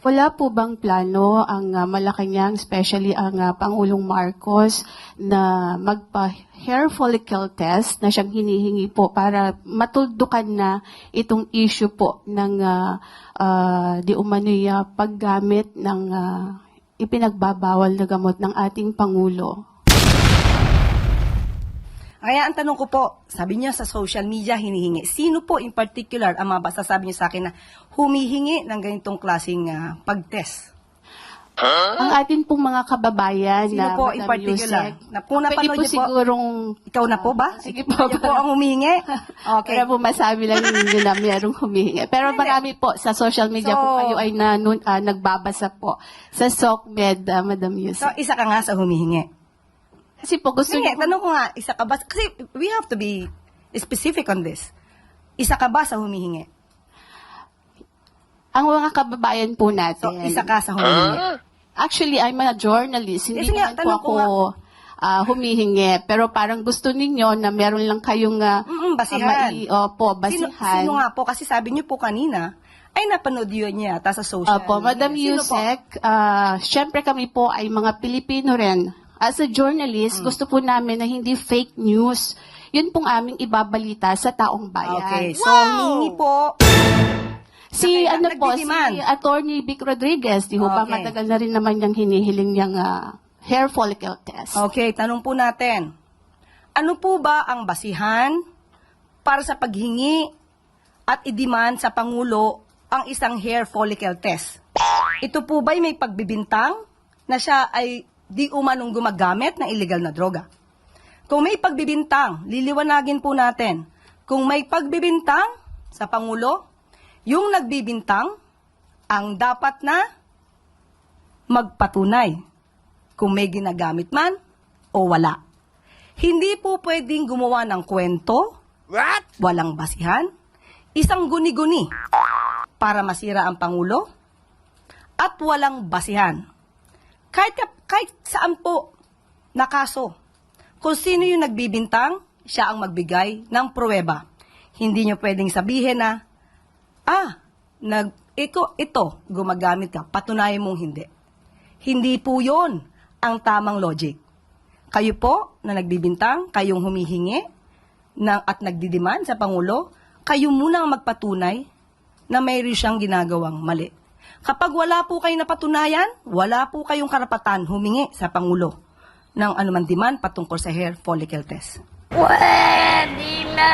Wala po bang plano ang Malacanang, especially ang Pangulong Marcos, na magpa-hair follicle test na siyang hinihingi po para matuldukan na itong issue po ng di umano'y paggamit ng ipinagbabawal na gamot ng ating Pangulo? Kaya ang tanong ko po, sabi niya sa social media hinihingi. Sino po in particular ang mabasasabi niyo sa akin na humihingi ng ganitong klaseng pag-test? Ang atin pong mga kababayan Sino na po in Madam particular? Yusek, Na po napanood pwede po niyo po? sigurong Ikaw na po ba? sige po. Kayo po ang humihingi? Okay. Para po masabi lang ninyo na mayroong humihingi. Pero marami po sa social media So, po kayo ay nagbabasa po sa SOCMED, Madam So, Yusek. isa ka nga sa humihingi. Kasi po gusto Sige, niyo po, tanong ko nga, isa ka ba? Kasi we have to be specific on this. Isa ka ba sa humihingi? ang mga kababayan po natin. So, isa ka sa humihingi. Actually, I'm a journalist. Hindi Yes, nga, naman po tanong ko ako humihingi. Pero parang gusto ninyo na meron lang kayong basihan. basihan. Sino nga po? Kasi sabi niyo po kanina, ay napanood yun niya ata sa social Opo, media. Madam Sino po? Yusek, syempre kami po ay mga Pilipino rin. As a journalist, gusto po namin na hindi fake news. Yun pong aming ibabalita sa taong bayan. Okay, so humingi po. Si Nagdidiman. si Attorney Vic Rodriguez, di ho ba Okay. matagal na rin naman niyang hinihiling niyang hair follicle test. Okay, tanong po natin. Ano po ba ang basihan para sa paghingi at i-demand sa Pangulo ang isang hair follicle test? Ito po ba'y may pagbibintang na siya ay di umanong gumagamit ng illegal na droga? Kung may pagbibintang, liliwanagin po natin. Kung may pagbibintang sa Pangulo, yung nagbibintang ang dapat na magpatunay kung may ginagamit man o wala. Hindi po pwedeng gumawa ng kwento, walang basihan, isang guni-guni para masira ang Pangulo, at walang basihan. Kahit saan po na kaso, kung sino yung nagbibintang, siya ang magbigay ng pruweba. Hindi nyo pwedeng sabihin na, ito, gumagamit ka, patunayan mong hindi. Hindi po yon ang tamang logic. Kayo po na nagbibintang, kayong humihingi at nagdidiman sa Pangulo, kayo muna ang magpatunay na mayroon siyang ginagawang mali. Kapag wala po kayong napatunayan, wala po kayong karapatan humingi sa Pangulo ng anuman demand patungkol sa hair follicle test. Pwede na!